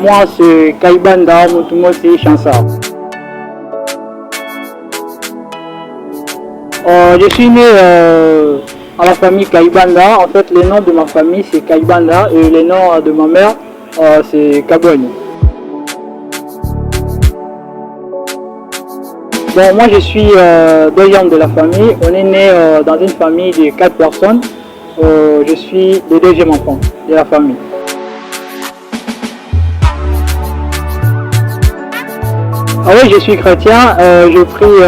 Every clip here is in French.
Moi, c'est Kaibanda, Mutumo, c'est Chansar. Je suis né à la famille Kaibanda. En fait, le nom de ma famille, c'est Kaibanda et le nom de ma mère, c'est Kabogne. Bon, moi, je suis deuxième de la famille. On est né dans une famille de 4 personnes. Je suis le deuxième enfant de la famille. Ah oui, je suis chrétien. Je prie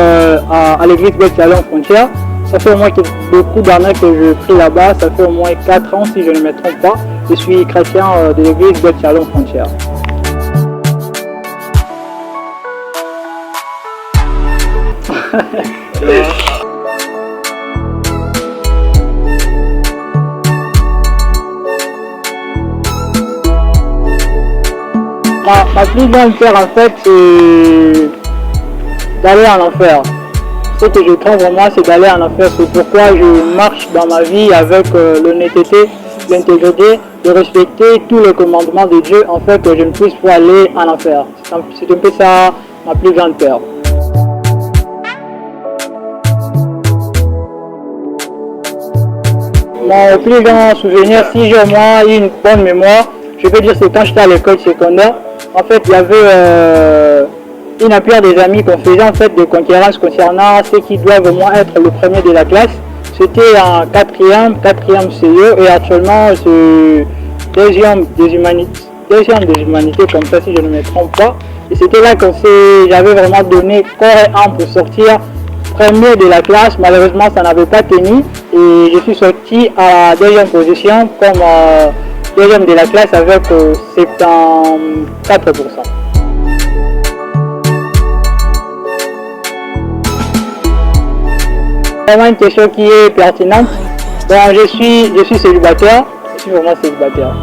à l'église Belle-Salon Frontière. Ça fait au moins beaucoup d'années que je prie là-bas. Ça fait au moins 4 ans si je ne me trompe pas. Je suis chrétien de l'église Belle-Salon Frontière. Ma plus grande peur en fait c'est d'aller en enfer. Ce que je trouve vraiment c'est d'aller en enfer. C'est pourquoi je marche dans ma vie avec l'honnêteté, l'intégrité, de respecter tous les commandements de Dieu en fait que je ne puisse pas aller en enfer. C'est un peu ça ma plus grande peur. Mon plus grand souvenir, si j'ai au moins une bonne mémoire, je peux dire c'est quand j'étais à l'école secondaire. En fait, il y avait une affaire des amis qu'on faisait en fait des conférences concernant ceux qui doivent au moins être le premier de la classe. C'était en quatrième CE et actuellement c'est deuxième des humanités comme ça si je ne me trompe pas. Et c'était là que j'avais vraiment donné corps et âme pour sortir premier de la classe. Malheureusement ça n'avait pas tenu et je suis sorti à la deuxième position comme deuxième de la classe avec 74%. Vraiment une question qui est pertinente. Bon, je suis célibataire, je suis vraiment célibataire.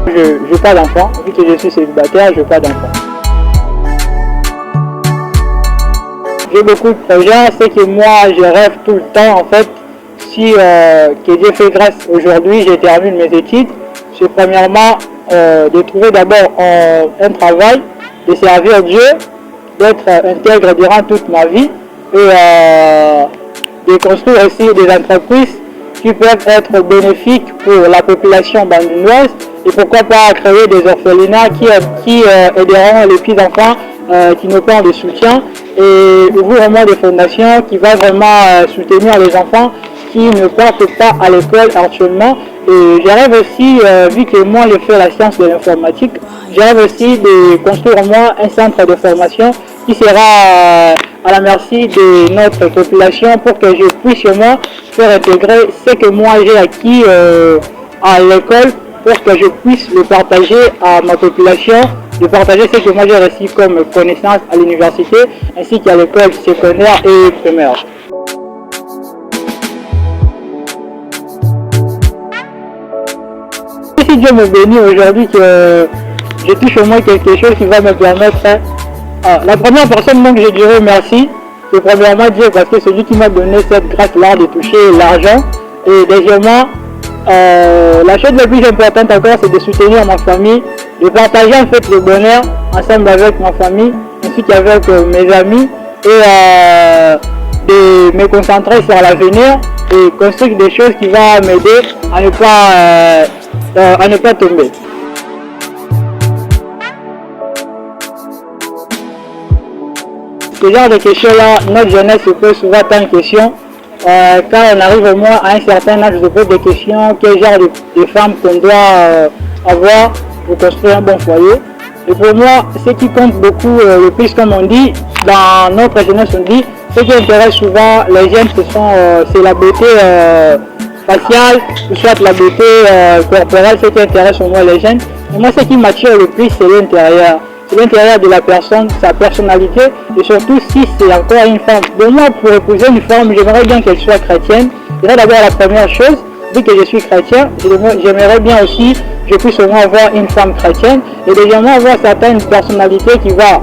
Je n'ai pas d'enfant, vu que je suis célibataire, je n'ai pas d'enfant. J'ai beaucoup de projets, c'est que moi je rêve tout le temps en fait, si que Dieu fait grâce aujourd'hui, je termine mes études, c'est premièrement de trouver d'abord un travail, de servir Dieu, d'être intègre durant toute ma vie et de construire aussi des entreprises qui peuvent être bénéfiques pour la population bandinoise et pourquoi pas créer des orphelinats qui aideront les petits enfants qui n'ont pas de soutien et ouvrir vraiment des fondations qui vont vraiment soutenir les enfants qui ne partent pas à l'école actuellement. Et je rêve aussi, vu que moi je fais la science de l'informatique, je rêve aussi de construire moi un centre de formation qui sera à la merci de notre population pour que je puisse moi faire intégrer ce que moi j'ai acquis à l'école pour que je puisse le partager à ma population, de partager ce que moi j'ai reçu comme connaissance à l'université ainsi qu'à l'école secondaire et primaire. Si Dieu me bénit aujourd'hui que je touche au moins quelque chose qui va me permettre. La première personne donc je dirais merci, c'est premièrement Dieu parce que c'est lui qui m'a donné cette grâce-là de toucher l'argent. Et deuxièmement, la chose la plus importante encore c'est de soutenir ma famille, de partager en fait le bonheur ensemble avec ma famille ainsi qu'avec mes amis et de me concentrer sur l'avenir et construire des choses qui vont m'aider à ne pas tomber. Ce genre de questions-là, notre jeunesse se pose souvent tant de questions. Quand on arrive au moins à un certain âge, je pose des questions, quel genre de femmes qu'on doit avoir pour construire un bon foyer. Et pour moi, ce qui compte beaucoup le plus, comme on dit, dans notre jeunesse, on dit, ce qui intéresse souvent les jeunes, c'est la beauté faciale, ou soit la beauté corporelle, ce qui intéresse au moins les jeunes. Et moi, ce qui m'attire le plus, c'est l'intérieur. C'est l'intérieur de la personne, sa personnalité, et surtout si c'est encore une femme. De moi, pour épouser une femme, j'aimerais bien qu'elle soit chrétienne. C'est d'abord la première chose, vu que je suis chrétien, j'aimerais bien aussi je puisse au moins avoir une femme chrétienne et deuxièmement avoir certaines personnalités qui vont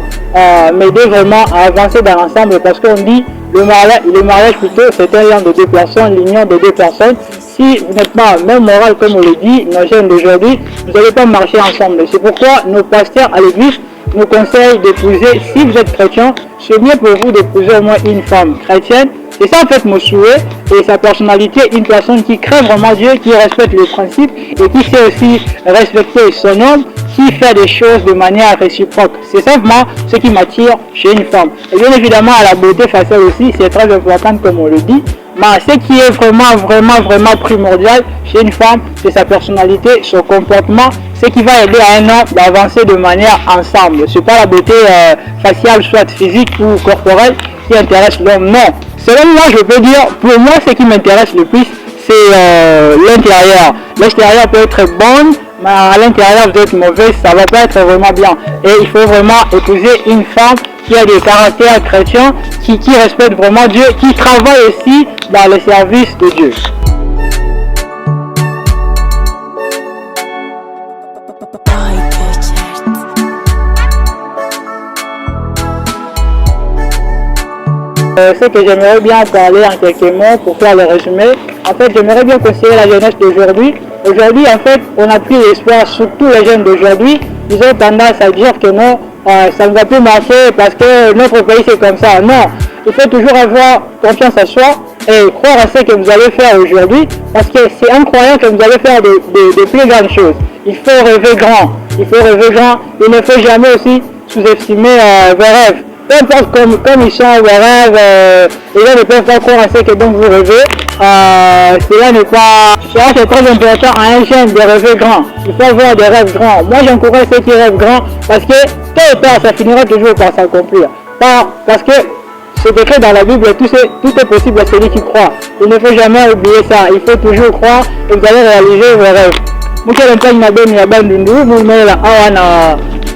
m'aider vraiment à avancer dans l'ensemble parce qu'on dit Le mariage plutôt, c'est un lien de deux personnes, l'union de deux personnes. Si vous n'êtes pas même moral comme on le dit, nos jeunes d'aujourd'hui, vous n'allez pas marcher ensemble. C'est pourquoi nos pasteurs à l'église nous conseillent d'épouser, si vous êtes chrétien, c'est mieux pour vous d'épouser au moins une femme chrétienne. Et ça en fait mon souhait et sa personnalité, une personne qui craint vraiment Dieu, qui respecte les principes et qui sait aussi respecter son homme, qui fait des choses de manière réciproque. C'est simplement ce qui m'attire chez une femme. Et bien évidemment à la beauté faciale aussi, c'est très important comme on le dit. Mais ce qui est vraiment primordial chez une femme, c'est sa personnalité, son comportement, ce qui va aider à un homme d'avancer de manière ensemble. Ce n'est pas la beauté faciale, soit physique ou corporelle, qui intéresse l'homme, non. Selon moi, je peux dire, pour moi, ce qui m'intéresse le plus, c'est l'intérieur. L'extérieur peut être bon, mais à l'intérieur, vous êtes mauvais, ça ne va pas être vraiment bien. Et il faut vraiment épouser une femme qui a des caractères chrétiens, qui respecte vraiment Dieu, qui travaille aussi dans le service de Dieu. Ce que j'aimerais bien parler en quelques mots pour faire le résumé. En fait, j'aimerais bien conseiller la jeunesse d'aujourd'hui. Aujourd'hui, en fait, on a pris l'espoir, surtout les jeunes d'aujourd'hui. Ils ont tendance à dire que non, ça ne va plus marcher parce que notre pays c'est comme ça. Non, il faut toujours avoir confiance en soi et croire à ce que vous allez faire aujourd'hui parce que c'est en croyant que vous allez faire de plus grandes choses. Il faut rêver grand. Il faut rêver grand. Il ne faut jamais aussi sous-estimer vos rêves. Peu importe comme ils sont vos rêves, les gens ne peuvent pas croire à ce que donc vous rêvez. Cela n'est pas... C'est très important à un jeune de rêver grand. Il faut avoir des rêves grands. Moi j'encourage ceux qui rêvent grand parce que tôt ou tard ça finira toujours par s'accomplir. Parce que c'est écrit dans la Bible, tout est possible à celui qui croit. Il ne faut jamais oublier ça. Il faut toujours croire et vous allez réaliser vos rêves.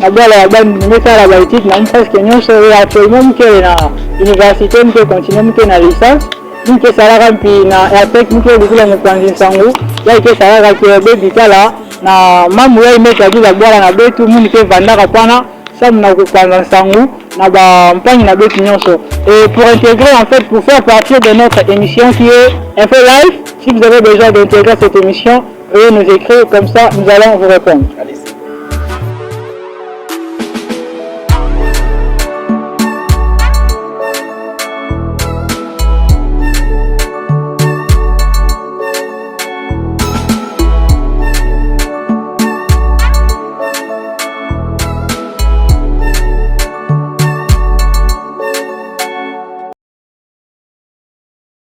Nabwala ya bani nimesala baitiki na presque nyonso ya actuellement mke na université mke continue mke na licence mke salaka mpi na atek mke likula mpanzi nsangu ya ke salaka ke bebi kala na mamu ya imeka bila bwala na betu muni ke vandaka pana sam na kupanza nsangu na ba mpangi na betu nyonso. Et pour intégrer en fait, pour faire partie de notre émission qui est Info Live, si vous avez besoin d'intégrer cette émission, veuillez nous écrire, comme ça nous allons vous répondre.